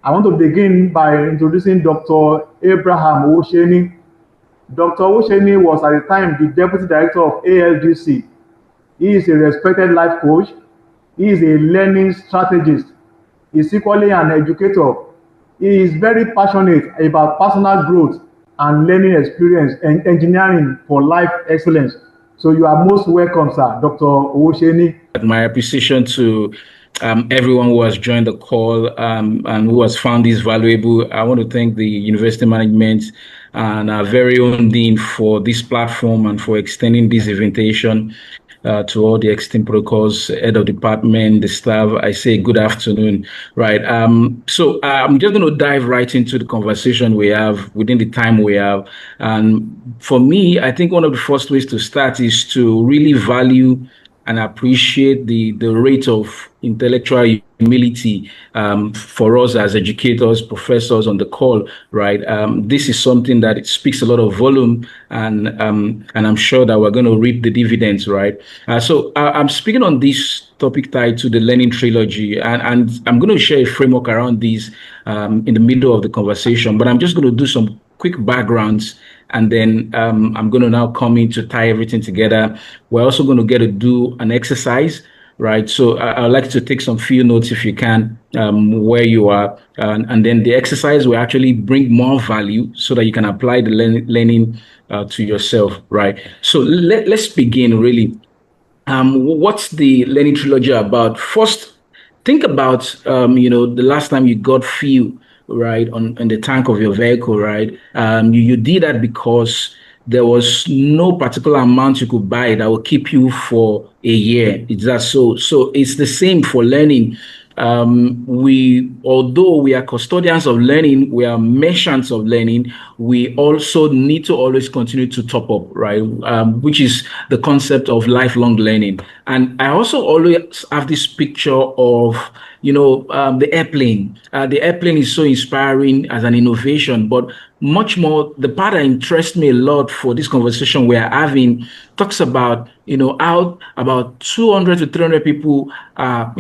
I want to begin by introducing Dr. Abraham Owoseni. Dr. Owoseni was at the time the Deputy Director of ALDC. He is a respected life coach. He is a learning strategist. He is equally an educator. He is very passionate about personal growth and learning experience and engineering for life excellence. So you are most welcome, sir, Dr. Owoseni. My appreciation to everyone who has joined the call and who has found this valuable. I want to thank the university management and our very own dean for this platform and for extending this invitation to all the existing protocols, head of department, the staff. I say good afternoon, right? So I'm just going to dive right into the conversation we have within the time we have. And for me, I think one of the first ways to start is to really value and appreciate the rate of intellectual humility for us as educators, professors on the call, right? This is something that it speaks a lot of volume, and I'm sure that we're going to reap the dividends, right? So I'm speaking on this topic tied to the Learning Trilogy, and I'm going to share a framework around these in the middle of the conversation, but I'm just going to do some quick backgrounds, and then I'm going to now come in to tie everything together. We're also going to get to do an exercise, right? So I'd like to take some few notes if you can, where you are. And then the exercise will actually bring more value so that you can apply the learning to yourself, right? So let's begin really. What's the Learning Trilogy about? First, think about, the last time you got fuel, right, on the tank of your vehicle, right? You did that because there was no particular amount you could buy that will keep you for a year. It's that so. So it's the same for learning. Although we are custodians of learning, we are merchants of learning, we also need to always continue to top up, right? Which is the concept of lifelong learning. And I also always have this picture of, the airplane. The airplane is so inspiring as an innovation, but much more, the part that interests me a lot for this conversation we're having talks about, how about 200 to 300 people are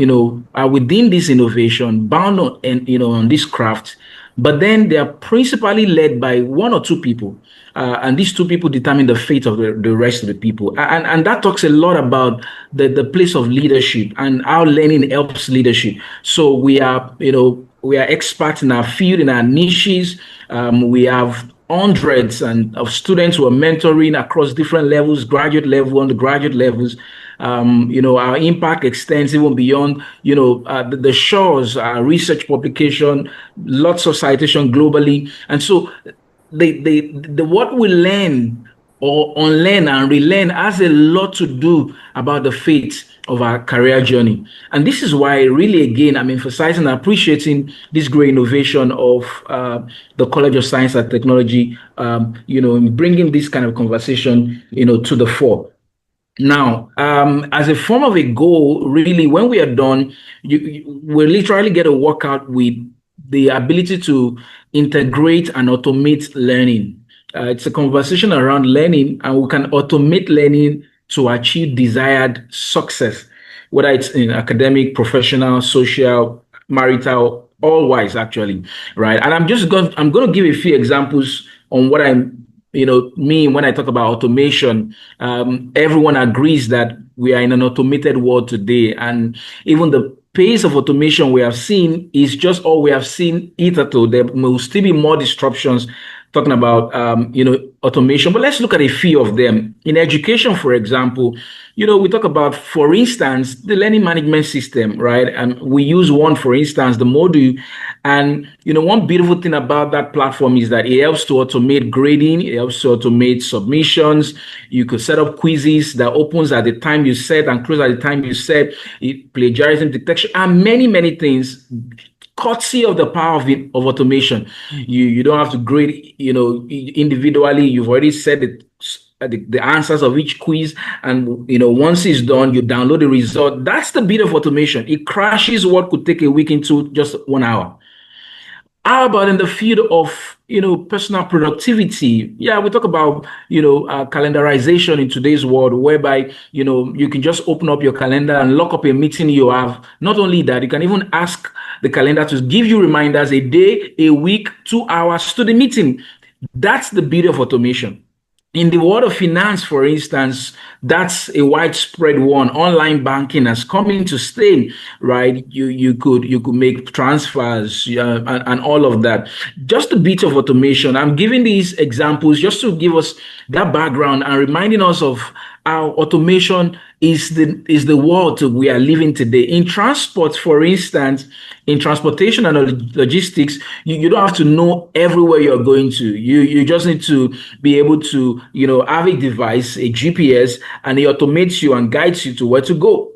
within this innovation, bound on this craft, but then they are principally led by one or two people. And these two people determine the fate of the rest of the people. And that talks a lot about the place of leadership and how learning helps leadership. So we are experts in our field, in our niches. We have hundreds of students who are mentoring across different levels, graduate level, undergraduate levels. Our impact extends even beyond, the shores, our research publication, lots of citation globally. And so the what we learn or unlearn and relearn has a lot to do about the fate of our career journey. And this is why really, again, I'm emphasizing and appreciating this great innovation of the College of Science and Technology, in bringing this kind of conversation, to the fore. Now, as a form of a goal, really, when we are done, we literally get to work out with the ability to integrate and automate learning. It's a conversation around learning, and we can automate learning to achieve desired success, whether it's in academic, professional, social, marital, all wise, actually, right? And I'm going to give a few examples on what I'm mean when I talk about automation. Everyone agrees that we are in an automated world today, and even the pace of automation we have seen is just all we have seen hitherto. There will still be more disruptions talking about automation, but let's look at a few of them. In education, for example, we talk about, for instance, the learning management system, right? And we use one, for instance, the module. And one beautiful thing about that platform is that it helps to automate grading, it helps to automate submissions. You could set up quizzes that opens at the time you set and close at the time you set, plagiarism detection, and many, many things, courtesy of the power of automation. You don't have to grade, individually. You've already set the answers of each quiz, and once it's done, you download the result. That's the beauty of automation. It crashes what could take a week into just 1 hour. How about in the field of, personal productivity? Yeah, we talk about, calendarization in today's world, whereby, you can just open up your calendar and lock up a meeting you have. Not only that, you can even ask the calendar to give you reminders a day, a week, 2 hours to the meeting. That's the beauty of automation. In the world of finance, for instance, that's a widespread one. Online banking has come in to stay, right? You could make transfers, and all of that. Just a bit of automation. I'm giving these examples just to give us that background and reminding us of how automation is the world we are living today. In transport, for instance, in transportation and logistics, you don't have to know everywhere you're going to. You just need to be able to, have a device, a GPS, and it automates you and guides you to where to go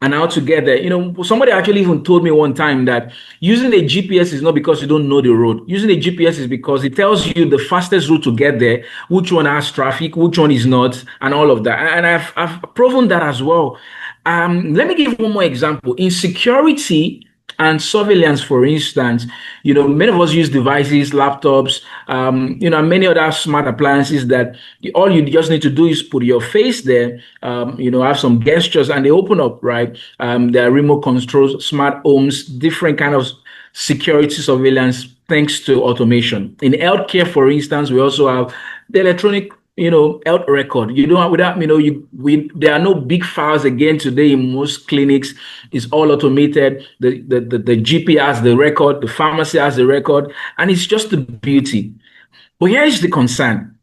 and how to get there. Somebody actually even told me one time that using a GPS is not because you don't know the road. Using a GPS is because it tells you the fastest route to get there, which one has traffic, which one is not, and all of that. And I've proven that as well. Let me give one more example. In security and surveillance, for instance, many of us use devices, laptops, and many other smart appliances that all you just need to do is put your face there, have some gestures, and they open up, right? There are remote controls, smart homes, different kind of security surveillance thanks to automation. In healthcare, for instance, we also have the electronic health record. You don't without there are no big files again today in most clinics. It's all automated. The GP has the record, the pharmacy has the record, and it's just the beauty. But here is the concern.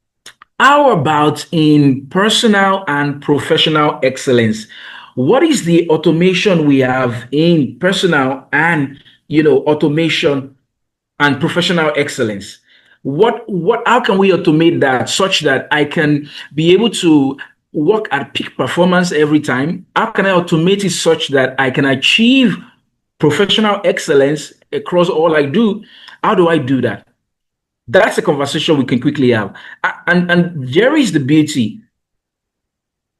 How about in personal and professional excellence? What is the automation we have in personal and automation and professional excellence? What how can we automate that such that I can be able to work at peak performance every time? How can I automate it such that I can achieve professional excellence across all I do? How do I do that? That's a conversation we can quickly have. And there is the beauty.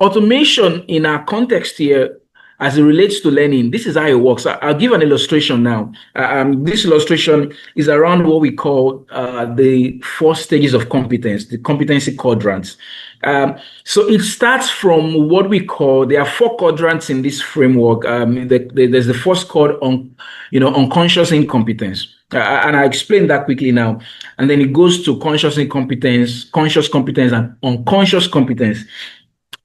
Automation in our context here, as it relates to learning, this is how it works. I'll give an illustration now. This illustration is around what we call the 4 stages of competence, the competency quadrants. So it starts from what we call, there are 4 quadrants in this framework. There's the first called unconscious incompetence. And I explained that quickly now. And then it goes to conscious incompetence, conscious competence, and unconscious competence.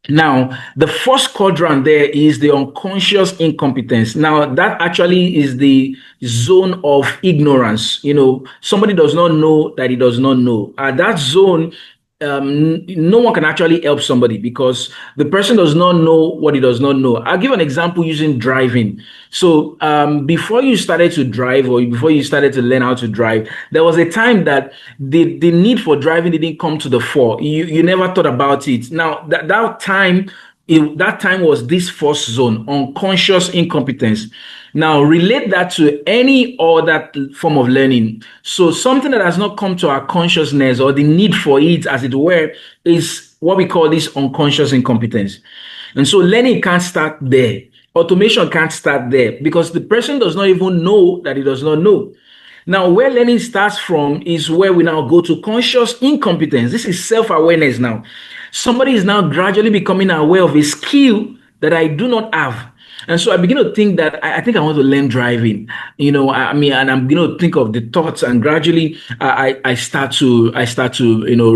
Now, the first quadrant there is the unconscious incompetence. Now, that actually is the zone of ignorance. Somebody does not know that he does not know. That zone, no one can actually help somebody because the person does not know what he does not know. I'll give an example using driving. So before you started to drive or before you started to learn how to drive, there was a time that the need for driving didn't come to the fore. You never thought about it. Now, that time was this first zone, unconscious incompetence. Now, relate that to any other form of learning. So something that has not come to our consciousness or the need for it, as it were, is what we call this unconscious incompetence. And so learning can't start there. Automation can't start there because the person does not even know that he does not know. Now, where learning starts from is where we now go to conscious incompetence. This is self-awareness now. Somebody is now gradually becoming aware of a skill that I do not have. And so I begin to think that I think I want to learn driving, and I'm beginning to think of the thoughts, and gradually I start to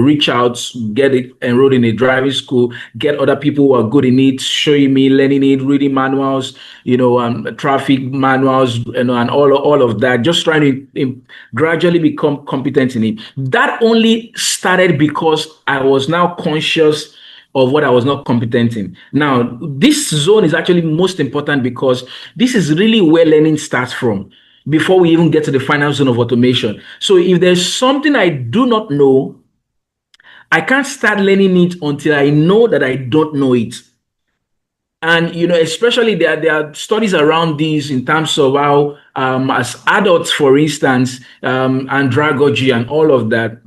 reach out, get it enrolled in a driving school, get other people who are good in it, showing me, learning it, reading manuals, traffic manuals, and all of that, just trying to gradually become competent in it. That only started because I was now conscious of what I was not competent in. Now, this zone is actually most important because this is really where learning starts from before we even get to the final zone of automation. So if there's something I do not know, I can't start learning it until I know that I don't know it. And especially there are studies around these in terms of how, as adults, for instance, andragogy and all of that,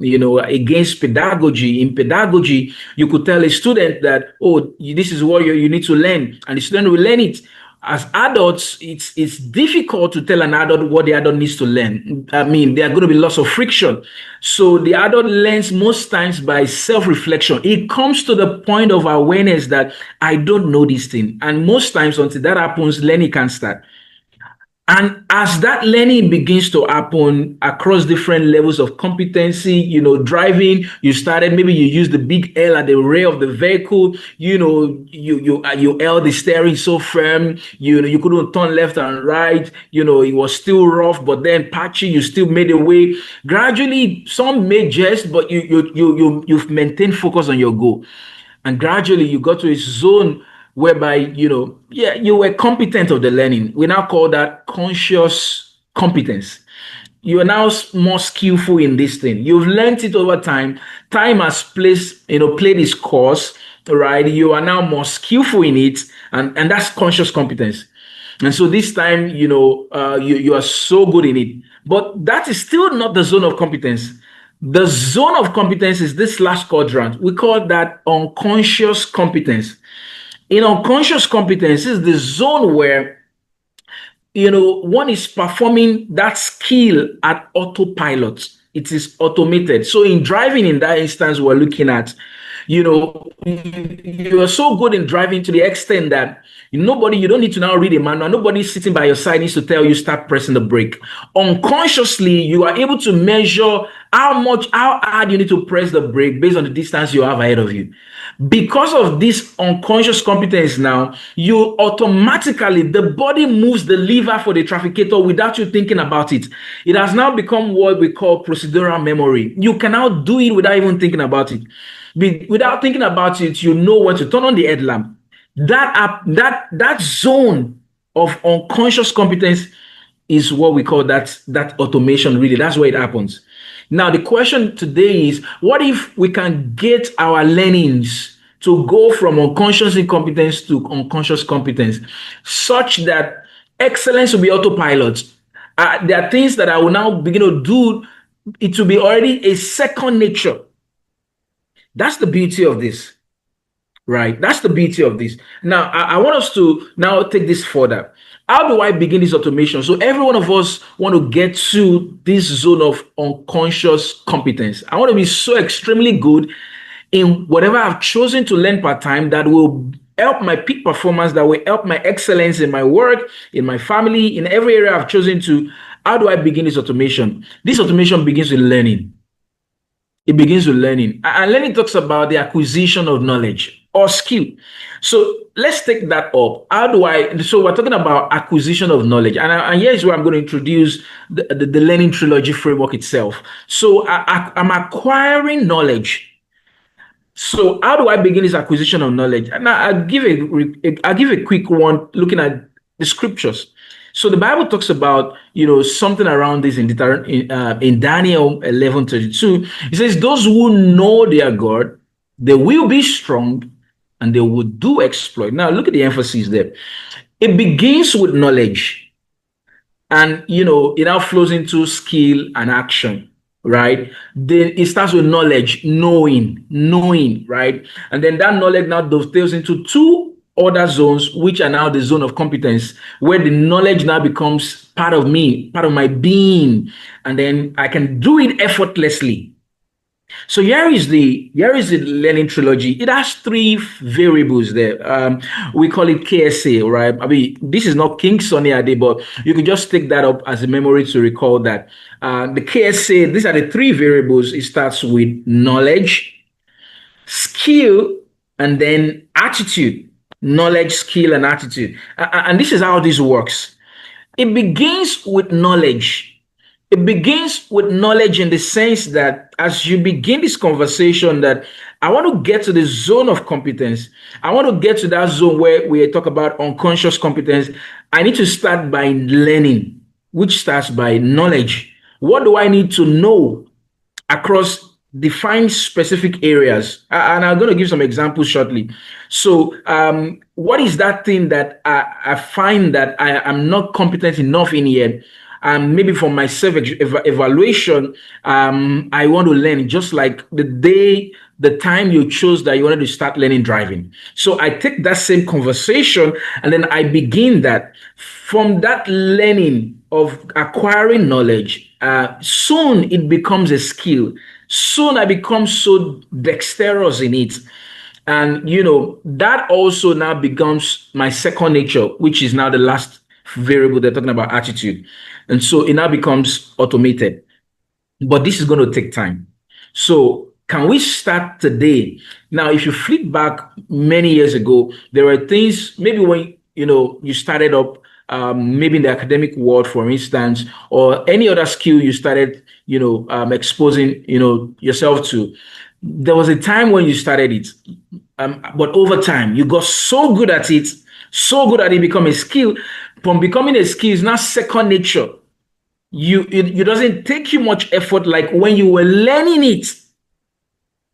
against pedagogy. In pedagogy, you could tell a student that, oh, this is what you need to learn, and the student will learn it. as adults, it's difficult to tell an adult what the adult needs to learn. I mean, there are going to be lots of friction. So the adult learns most times by self-reflection. It comes to the point of awareness that I don't know this thing. And most times until that happens, learning can start. And as that learning begins to happen across different levels of competency, driving, you started, maybe you use the big L at the rear of the vehicle, you held the steering so firm, you couldn't turn left and right, it was still rough, but then patchy, you still made a way. Gradually, some may jest, but you've maintained focus on your goal. And gradually you got to a zone whereby, you were competent of the learning. We now call that conscious competence. You are now more skillful in this thing. You've learned it over time. Time has played its course, right? You are now more skillful in it, and that's conscious competence. And so this time, you are so good in it. But that is still not the zone of competence. The zone of competence is this last quadrant. We call that unconscious competence. In unconscious competence is the zone where one is performing that skill at autopilot. It is automated. So in driving, in that instance, we're looking at, you are so good in driving to the extent that you don't need to now read a manual. Nobody sitting by your side needs to tell you start pressing the brake. Unconsciously, you are able to measure how hard you need to press the brake based on the distance you have ahead of you. Because of this unconscious competence now, you automatically, the body moves the lever for the trafficator without you thinking about it. It has now become what we call procedural memory. You can now do it without even thinking about it. Without thinking about it, you know when to turn on the headlamp. That zone of unconscious competence is what we call that automation. Really, that's where it happens. Now, the question today is, what if we can get our learnings to go from unconscious incompetence to unconscious competence, such that excellence will be autopilot? There are things that I will now begin to do. It will be already a second nature. That's the beauty of this, right? That's the beauty of this. Now, I want us to now take this further. How do I begin this automation? So every one of us want to get to this zone of unconscious competence. I want to be so extremely good in whatever I've chosen to learn part-time that will help my peak performance, that will help my excellence in my work, in my family, in every area I've chosen to. How do I begin this automation? This automation begins with learning. It begins with learning. And learning talks about the acquisition of knowledge or skill. So let's take that up. So we're talking about acquisition of knowledge. And here's where I'm going to introduce the Learning Trilogy framework itself. So I'm acquiring knowledge. So how do I begin this acquisition of knowledge? And I'll give a quick one looking at the scriptures. So the Bible talks about, something around this in Daniel 11:32. It says, those who know their God, they will be strong and they will do exploit. Now, look at the emphasis there. It begins with knowledge. And, it now flows into skill and action, right? Then it starts with knowledge, knowing, right? And then that knowledge now dovetails into two other zones, which are now the zone of competence, where the knowledge now becomes part of me, part of my being, and then I can do it effortlessly. So here is the Learning Trilogy. It has three variables there. We call it KSA, right? I mean, this is not King Sunny Ade, but you can just take that up as a memory to recall that. The KSA, these are the three variables. It starts with knowledge, skill, and then attitude. Knowledge, skill, and attitude. And this is how this works. It begins with knowledge. It begins with knowledge in the sense that as you begin this conversation that I want to get to the zone of competence, I want to get to that zone where we talk about unconscious competence, I need to start by learning, which starts by knowledge. What do I need to know across define specific areas? And I'm going to give some examples shortly. So what is that thing that I find that I'm not competent enough in yet? Maybe for my self-evaluation, I want to learn, just like the day the time you chose that you wanted to start learning driving. So I take that same conversation and then I begin that. From that learning of acquiring knowledge, soon it becomes a skill. Soon I become so dexterous in it. And, that also now becomes my second nature, which is now the last variable they're talking about, attitude. And so it now becomes automated. But this is going to take time. So can we start today? Now, if you flip back many years ago, there were things, maybe when, you started up, maybe in the academic world, for instance, or any other skill you started, exposing, yourself to. There was a time when you started it, but over time, you got so good at it, become a skill. From becoming a skill is now second nature. It doesn't take you much effort like when you were learning it.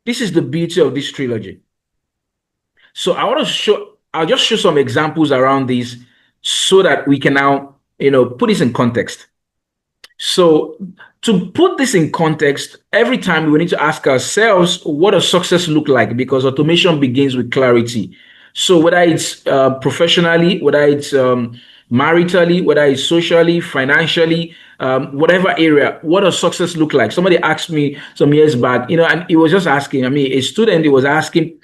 This is the beauty of this trilogy. So I'll just show some examples around this so that we can now, put this in context. So to put this in context, every time we need to ask ourselves, what does success look like? Because automation begins with clarity. So whether it's professionally, whether it's maritally, whether it's socially, financially, whatever area, what does success look like? Somebody asked me some years back, and he was just asking, a student, he was asking,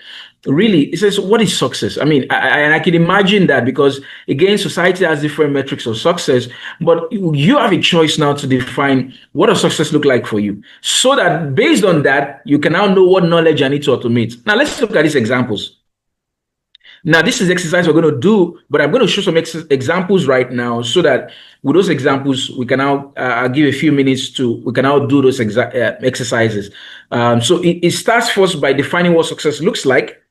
really, he says, what is success? I can imagine that, because again, society has different metrics of success, but you have a choice now to define what does success look like for you, so that based on that, you can now know what knowledge I need to automate. Now, let's look at these examples. Now, this is exercise we're going to do, but I'm going to show some examples right now, so that with those examples, we can now I'll give a few minutes we can now do those exercises. So it starts first by defining what success looks like.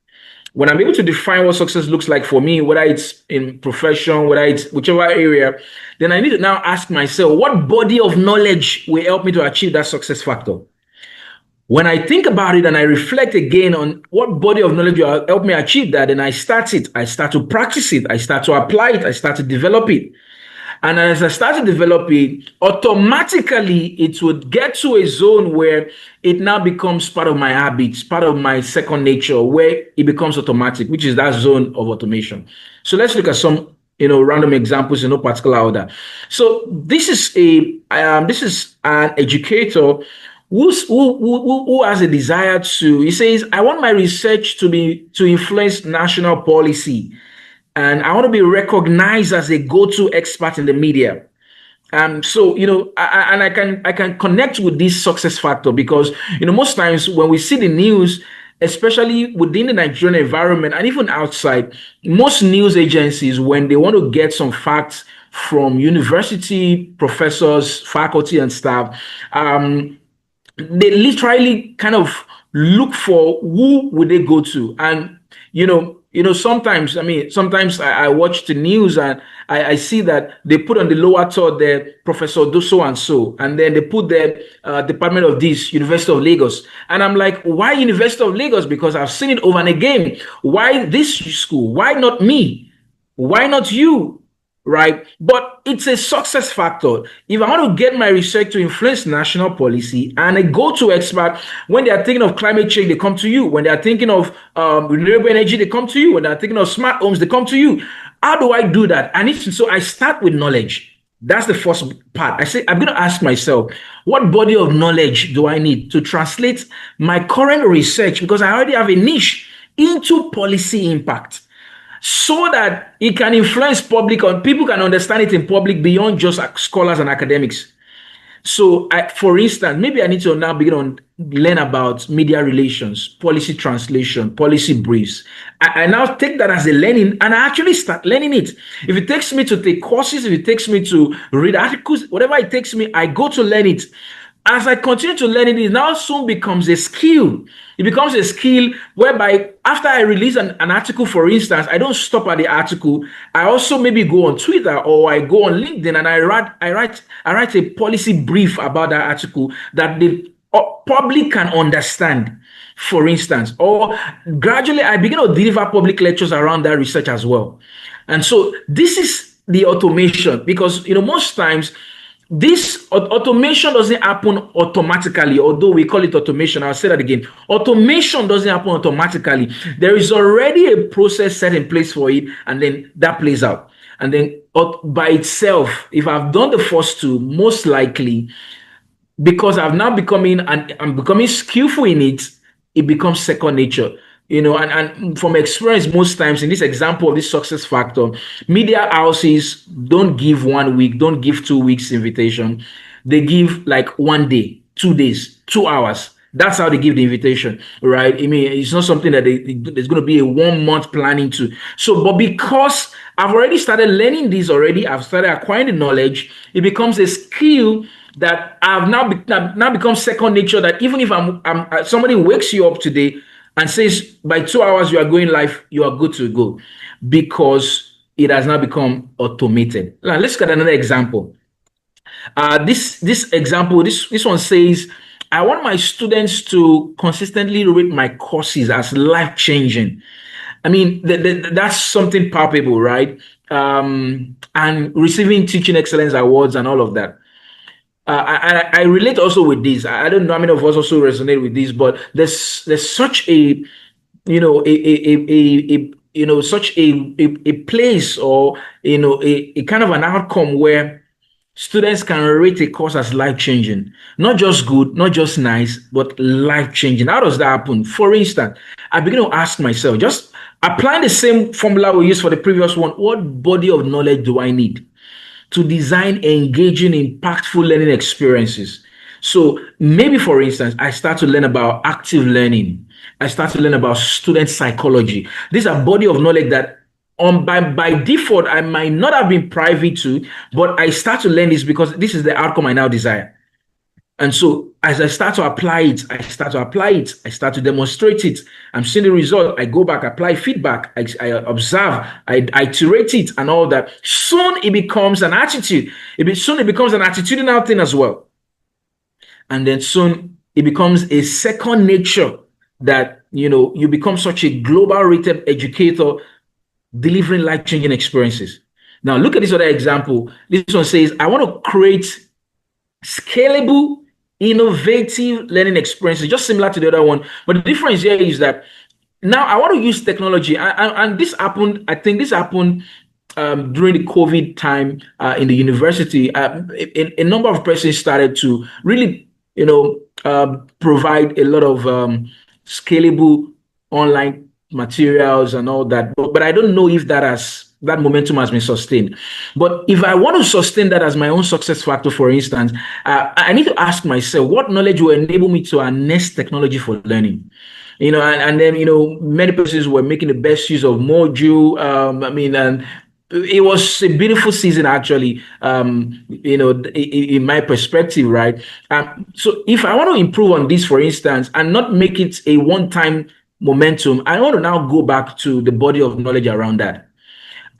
When I'm able to define what success looks like for me, whether it's in profession, whether it's whichever area, then I need to now ask myself, what body of knowledge will help me to achieve that success factor? When I think about it and I reflect again on what body of knowledge will help me achieve that, then I start it. I start to practice it. I start to apply it. I start to develop it. And as I start to develop it, automatically it would get to a zone where it now becomes part of my habits, part of my second nature, where it becomes automatic, which is that zone of automation. So let's look at some, random examples in no particular order. So this is an educator who has a desire he says, I want my research to influence national policy. And I want to be recognized as a go-to expert in the media. So, I can connect with this success factor, because, most times when we see the news, especially within the Nigerian environment and even outside, most news agencies, when they want to get some facts from university professors, faculty, and staff, they literally kind of look for who would they go to. And, sometimes I watch the news and I see that they put on the lower third there, Professor do so and so, and then they put the Department of this, University of Lagos. And I'm like, why University of Lagos? Because I've seen it over and again. Why this school? Why not me? Why not you? Right? But it's a success factor. If I want to get my research to influence national policy and a go-to expert, when they are thinking of climate change, they come to you. When they are thinking of renewable energy, they come to you. When they are thinking of smart homes, they come to you. How do I do that? So I start with knowledge. That's the first part. I say, I'm going to ask myself, what body of knowledge do I need to translate my current research, because I already have a niche, into policy impact, so that it can influence public, and people can understand it in public beyond just scholars and academics. So, for instance, maybe I need to now begin to learn about media relations, policy translation, policy briefs. I now take that as a learning, and I actually start learning it. If it takes me to take courses, if it takes me to read articles, whatever it takes me, I go to learn it. As I continue to learn it, it now soon becomes a skill. It becomes a skill whereby after I release an article, for instance, I don't stop at the article. I also maybe go on Twitter or I go on LinkedIn and I write a policy brief about that article that the public can understand, for instance. Or gradually I begin to deliver public lectures around that research as well. And so this is the automation, because most times this automation doesn't happen automatically, although we call it automation. I'll say that again. Automation doesn't happen automatically. There is already a process set in place for it, and then that plays out. And then by itself, if I've done the first two, most likely, because I'm becoming skillful in it, it becomes second nature. And from experience, most times in this example of this success factor, media houses don't give 1 week, don't give 2 weeks invitation. They give like 1 day, 2 days, 2 hours. That's how they give the invitation, right? I mean, it's not something that there's going to be a 1 month planning to. So, but because I've already started learning this already, I've started acquiring the knowledge, it becomes a skill that I've now become second nature. That even if somebody wakes you up today and says by 2 hours you are going live, you are good to go, because it has now become automated. Now let's get another example. This example, this one says, I want my students to consistently rate my courses as life changing. I mean, that's something palpable, right? And receiving teaching excellence awards and all of that. I relate also with this. I don't know how many of us also resonate with this, but there's such a such a place, or a kind of an outcome where students can rate a course as life changing, not just good, not just nice, but life changing. How does that happen? For instance, I begin to ask myself, just applying the same formula we used for the previous one, what body of knowledge do I need to design engaging, impactful learning experiences? So maybe, for instance, I start to learn about active learning. I start to learn about student psychology. These are body of knowledge that by default I might not have been privy to, but I start to learn this because this is the outcome I now desire. And so as I start to apply it, I start to demonstrate it. I'm seeing the result. I go back, apply feedback, I observe, I iterate it and all that. Soon it becomes an attitude. Soon it becomes an attitudinal thing as well. And then soon it becomes a second nature that, you become such a global rated educator delivering life-changing experiences. Now look at this other example. This one says, I want to create scalable, innovative learning experiences, just similar to the other one. But the difference here is that now I want to use technology. And this happened, I think this happened during the COVID time in the university. A number of persons started to really, provide a lot of scalable online materials and all that. But I don't know if that momentum has been sustained. But if I want to sustain that as my own success factor, for instance, I need to ask myself, what knowledge will enable me to harness technology for learning? And then, many persons were making the best use of Moju. And it was a beautiful season, actually, in my perspective, right? So if I want to improve on this, for instance, and not make it a one-time momentum, I want to now go back to the body of knowledge around that.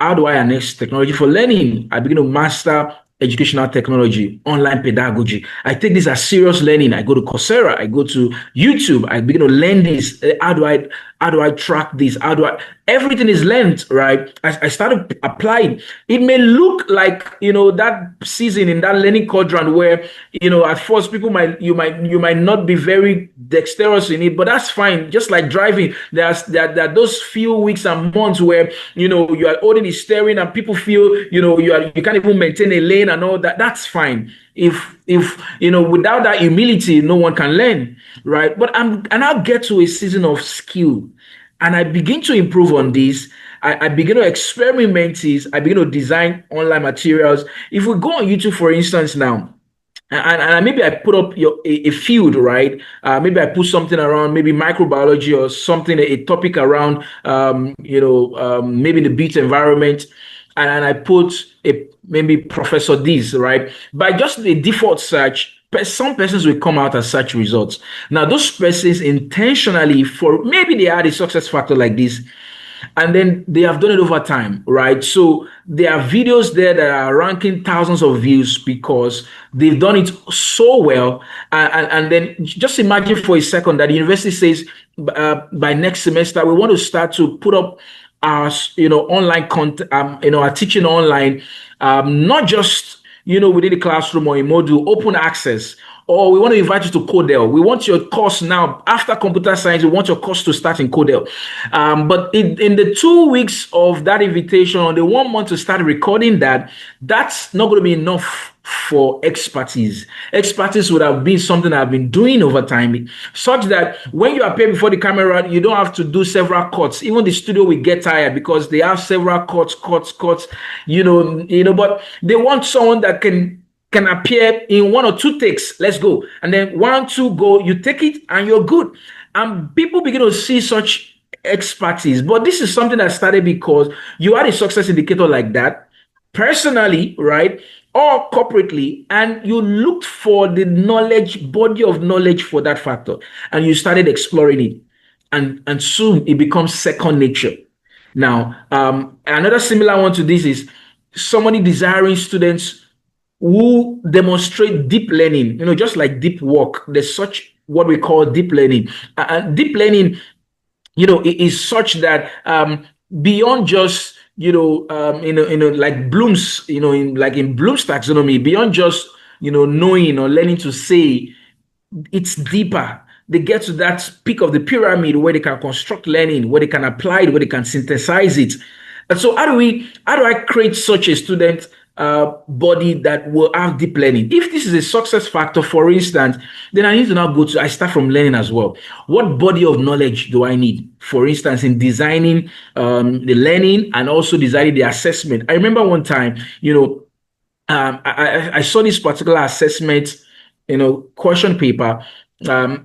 How do I harness technology for learning? I begin to master educational technology, online pedagogy. I take this as serious learning. I go to Coursera, I go to YouTube, I begin to learn this. How do I track this? Everything is learned, right? I started applying. It may look like, that season in that learning quadrant where, at first you might not be very dexterous in it, but that's fine. Just like driving, there are those few weeks and months where, you are holding the steering and people feel, you can't even maintain a lane and all that. That's fine. If without that humility, no one can learn, right? But I'll get to a season of skill, and I begin to improve on this. I begin to experiment this. I begin to design online materials. If we go on YouTube, for instance, now, and maybe I put up a field, right? Maybe I put something around maybe microbiology or something, a topic around, maybe the beat environment. And I put maybe Professor this, right? By just the default search, some persons will come out as search results. Now, those persons intentionally, for maybe they had a success factor like this, and then they have done it over time, right? So there are videos there that are ranking thousands of views because they've done it so well. And then just imagine for a second that the university says by next semester, we want to start to put up our, online content, our teaching online, not just within the classroom or a module, open access, or we want to invite you to Codel. We want your course now, after computer science, we want your course to start in Codel. But in the 2 weeks of that invitation, or the 1 month to start recording that's not going to be enough for expertise. Expertise would have been something I've been doing over time, such that when you appear before the camera, you don't have to do several cuts. Even the studio will get tired because they have several cuts, but they want someone that can appear in 1 or 2 takes. Let's go. And then 1, 2, go, you take it and you're good. And people begin to see such expertise. But this is something that started because you had a success indicator like that, personally, right? Or corporately, and you looked for the body of knowledge for that factor, and you started exploring it. And soon it becomes second nature. Now, another similar one to this is somebody desiring students who demonstrate deep learning, just like deep work. There's such what we call deep learning. And deep learning, is such that beyond just, like Bloom's, in Bloom's taxonomy, beyond just, knowing or learning to say, it's deeper. They get to that peak of the pyramid where they can construct learning, where they can apply it, where they can synthesize it. And so how do I create such a student body that will have deep learning? If this is a success factor, for instance, then I need to now I start from learning as well. What body of knowledge do I need? For instance, in designing the learning and also designing the assessment. I remember one time, I saw this particular assessment, question paper.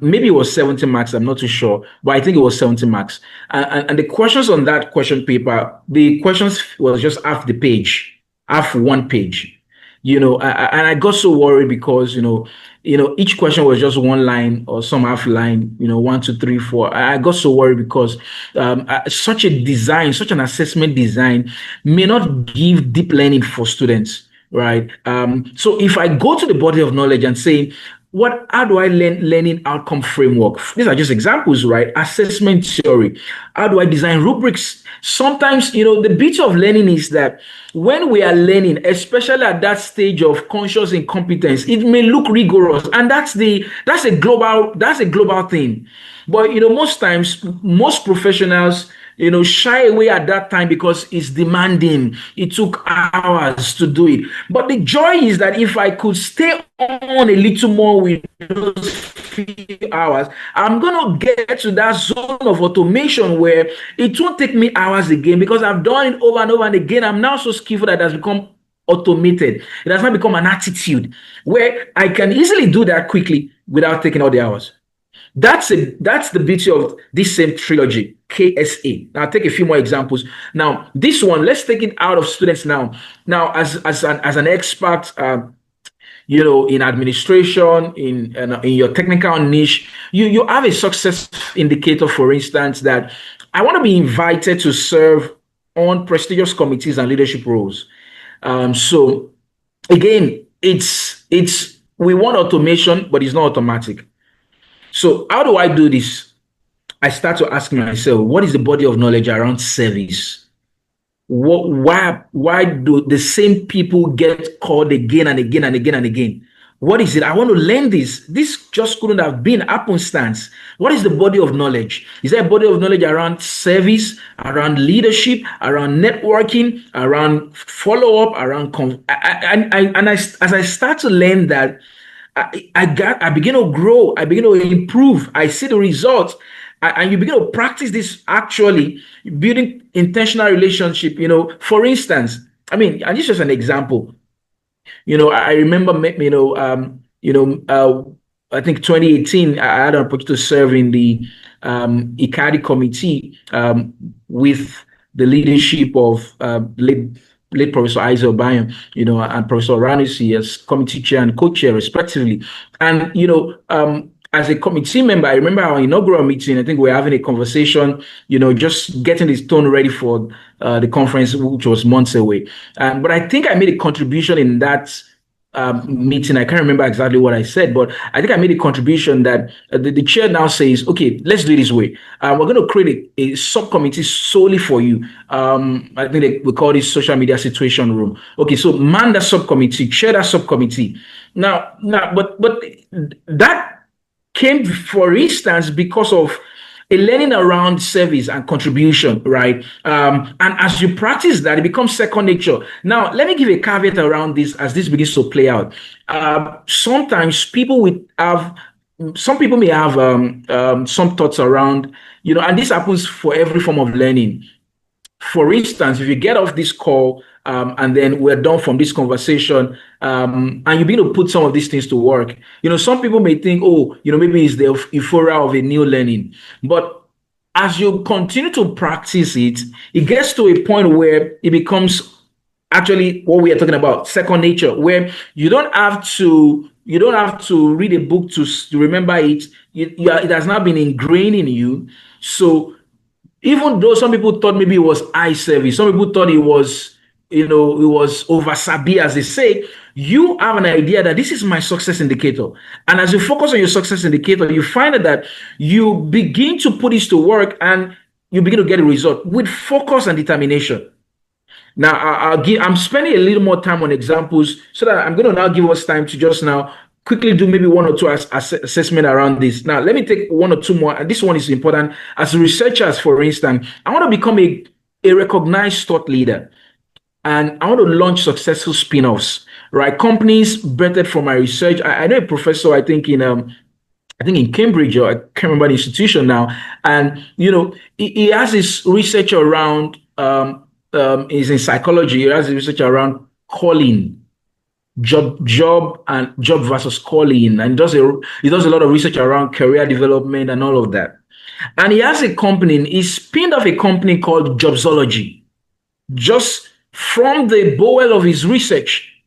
Maybe it was 70 marks. I'm not too sure, but I think it was 70 marks. And the questions on that question paper, the questions was just half the page, half one page, and I got so worried because, each question was just one line or some half line, 1, 2, 3, 4. I got so worried because such an assessment design may not give deep learning for students, right? So if I go to the body of knowledge and say, how do I learning outcome framework? These are just examples, right? Assessment theory. How do I design rubrics? Sometimes, the beauty of learning is that when we are learning, especially at that stage of conscious incompetence, it may look rigorous, and that's a global thing. But most times, most professionals, shy away at that time because it's demanding. It took hours to do it. But the joy is that if I could stay on a little more with those few hours, I'm going to get to that zone of automation where it won't take me hours again because I've done it over and over and again. I'm now so skillful that it has become automated. It has not become an attitude where I can easily do that quickly without taking all the hours. That's the beauty of this same trilogy, KSA. Now, I'll take a few more examples. Now, this one, let's take it out of students now. Now, as an expert, in administration, in your technical niche, you have a success indicator, for instance, that I want to be invited to serve on prestigious committees and leadership roles. So, again, we want automation, but it's not automatic. So how do I do this? I start to ask myself, what is the body of knowledge around service? Why do the same people get called again and again and again and again? What is it? I want to learn this. This just couldn't have been happenstance. What is the body of knowledge? Is there a body of knowledge around service, around leadership, around networking, around follow-up, around as I start to learn that, I begin to grow. I begin to improve. I see the results. And you begin to practice this, actually building intentional relationship. For instance, and this is just an example. I remember, I think 2018, I had an opportunity to serve in the ICADI committee with the leadership of late Professor Isaac Obayan, and Professor Ranusi as committee chair and co-chair, respectively. And, as a committee member, I remember our inaugural meeting, I think we were having a conversation, just getting this tone ready for the conference, which was months away. But I think I made a contribution in that meeting. I can't remember exactly what I said, but I think I made a contribution that the chair now says, okay, let's do it this way. We're going to create a subcommittee solely for you. I think we call this social media situation room. Okay, so man that subcommittee, chair that subcommittee. But that came, for instance, because of a learning around service and contribution, right? And as you practice that, it becomes second nature. Now, let me give a caveat around this as this begins to play out. Sometimes some people may have some thoughts around, and this happens for every form of learning. For instance, if you get off this call and then we're done from this conversation, and you begin to put some of these things to work, some people may think, oh, maybe it's the euphoria of a new learning. But as you continue to practice it, it gets to a point where it becomes actually what we are talking about, second nature, where you don't have to read a book to remember it. It has now been ingrained in you. So even though some people thought maybe it was eye service, some people thought it was, it was over sabi, as they say, you have an idea that this is my success indicator. And as you focus on your success indicator, you find that you begin to put this to work and you begin to get a result with focus and determination. Now, I'm spending a little more time on examples so that I'm going to now give us time to just now quickly do maybe one or two assessment around this. Now, let me take one or two more. And this one is important. As researchers, for instance, I want to become a recognized thought leader. And I want to launch successful spin-offs, right? Companies birthed from my research. I know a professor, I think in Cambridge, or I can't remember the institution now. And, he has his research around, is in psychology. He has his research around calling, job versus calling, and he does a lot of research around career development and all of that. And he has a company. He spinned off a company called Jobsology, just from the bowel of his research.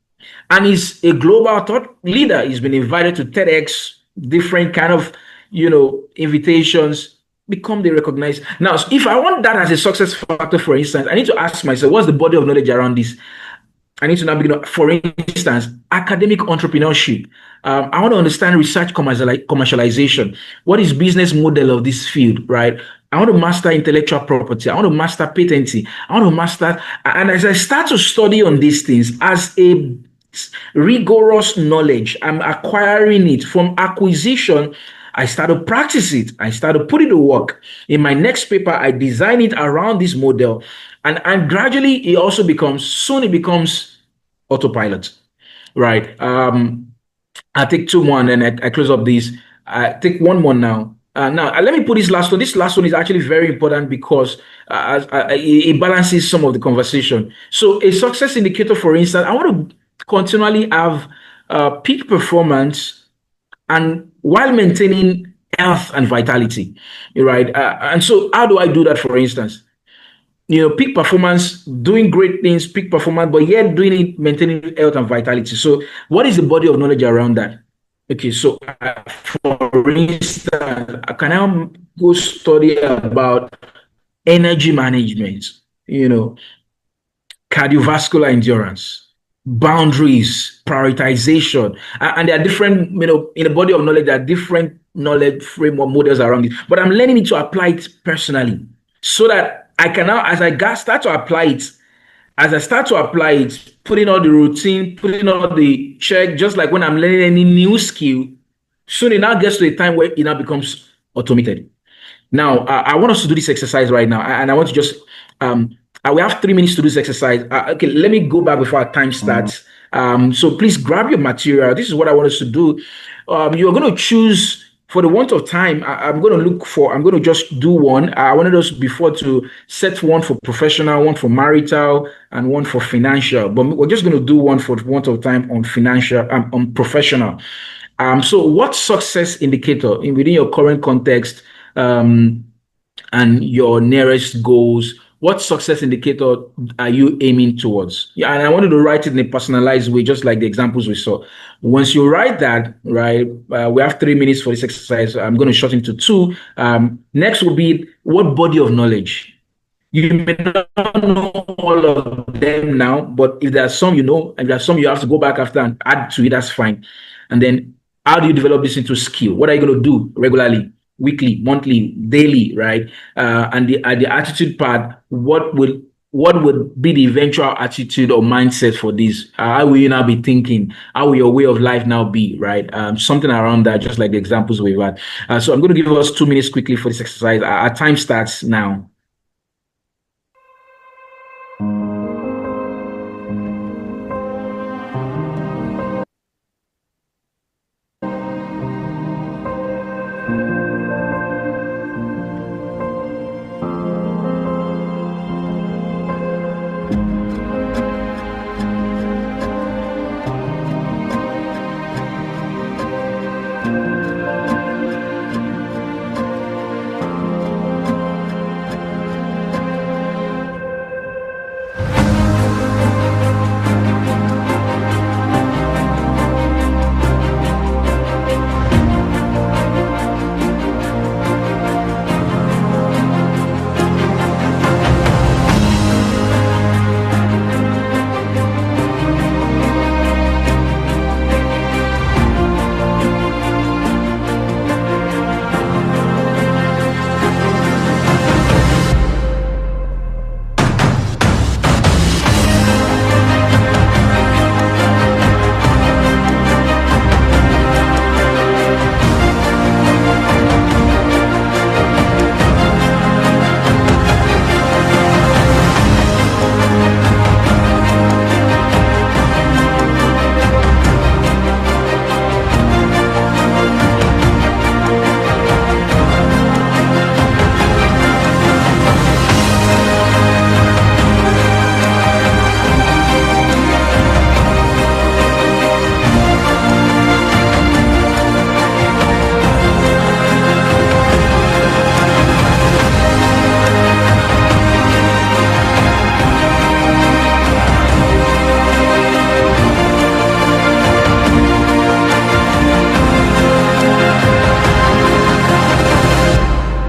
And he's a global thought leader. He's been invited to TEDx, different kind of invitations, become the recognized. Now, if I want that as a success factor, for instance, I need to ask myself, what's the body of knowledge around this? I need to now begin, for instance, academic entrepreneurship. I want to understand research commercialization. What is business model of this field, right? I want to master intellectual property. I want to master patenting. I want to master, and as I start to study on these things as a rigorous knowledge, I'm acquiring it from acquisition. I start to practice it. I start to put it to work. In my next paper, I design it around this model. And gradually, it becomes autopilot, right? I take two more and then I close up this. I take one more now. Now, let me put this last one. This last one is actually very important because it balances some of the conversation. So a success indicator, for instance, I want to continually have peak performance and while maintaining health and vitality, right? And so how do I do that, for instance? Peak performance, doing great things, peak performance, but yet doing it, maintaining health and vitality. So what is the body of knowledge around that? Okay, so for instance, can I go study about energy management, cardiovascular endurance, boundaries, prioritization, and there are different, in the body of knowledge, there are different knowledge framework models around it. But I'm learning it to apply it personally so that I can now, as I start to apply it, put in all the routine, put in all the check, just like when I'm learning any new skill, soon it now gets to a time where it now becomes automated. Now, I want us to do this exercise right now, and I want to just, we have 3 minutes to do this exercise. Okay, let me go back before our time starts. So please grab your material. This is what I want us to do. You're going to choose, for the want of time, I'm going to just do one. I wanted us before to set one for professional, one for marital, and one for financial. But we're just going to do one for the want of time on financial, on professional. So what success indicator within your current context and your nearest goals, what success indicator are you aiming towards? Yeah, and I wanted to write it in a personalized way, just like the examples we saw. Once you write that, right, we have 3 minutes for this exercise. I'm going to shorten to 2. Next will be what body of knowledge. You may not know all of them now, but if there are some you know, and there are some you have to go back after and add to it, that's fine. And then how do you develop this into skill? What are you going to do regularly, weekly, monthly, daily, right? And the attitude part, what would be the eventual attitude or mindset for this? How will you now be thinking? How will your way of life now be, right? Something around that, just like the examples we've had. So I'm going to give us 2 minutes quickly for this exercise. Our time starts now.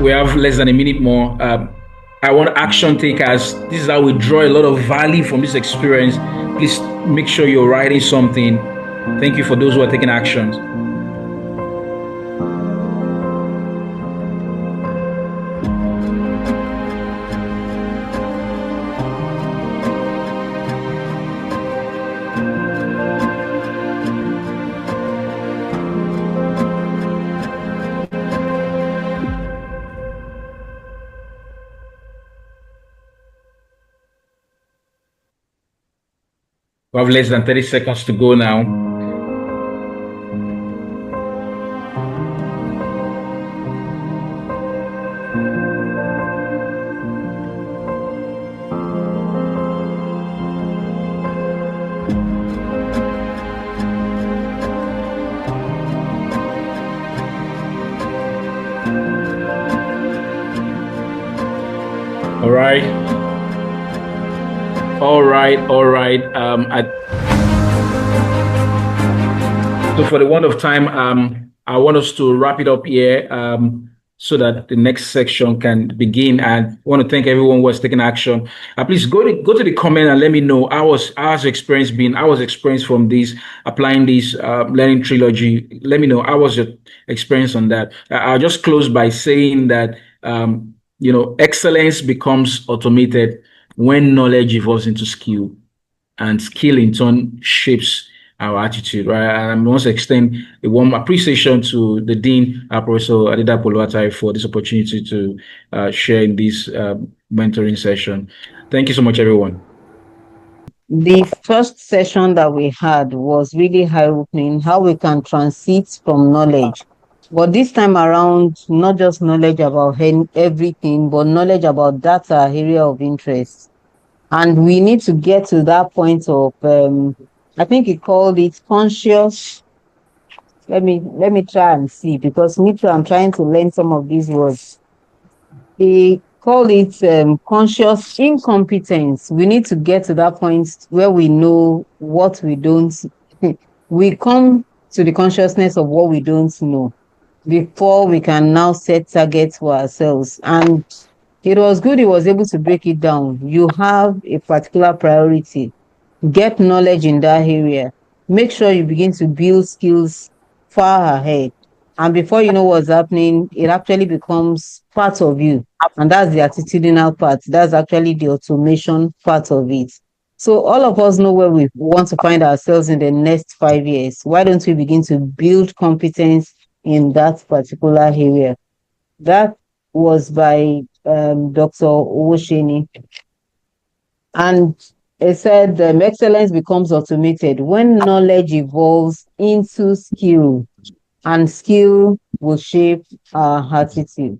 We have less than a minute more. I want action takers. This is how we draw a lot of value from this experience. Please make sure you're writing something. Thank you for those who are taking actions. We have less than 30 seconds to go now. All right. All right. So for the want of time, I want us to wrap it up here so that the next section can begin. And I want to thank everyone who has taken action. Please go to the comment and let me know how's your experience been. How was experience from this, applying this learning trilogy? Let me know how was your experience on that. I'll just close by saying that excellence becomes automated when knowledge evolves into skill, and skill in turn shapes our attitude, right? And I want to extend a warm appreciation to the Dean, Professor Adida Poluwatai, for this opportunity to share in this mentoring session. Thank you so much, everyone. The first session that we had was really eye-opening, how we can transit from knowledge. But this time around, not just knowledge about everything, but knowledge about that area of interest. And we need to get to that point of, I think he called it conscious. Let me try and see, because me too, I'm trying to learn some of these words. He called it conscious incompetence. We need to get to that point where we know what we don't. We come to the consciousness of what we don't know before we can now set targets for ourselves. And It was good he was able to break it down. You have a particular priority, get knowledge in that area, make sure you begin to build skills far ahead. And before you know what's happening, it actually becomes part of you. And that's the attitudinal part. That's actually the automation part of it. So all of us know where we want to find ourselves in the next 5 years. Why don't we begin to build competence in that particular area? That was by Dr. Owoseni. And it said excellence becomes automated when knowledge evolves into skill, and skill will shape our attitude.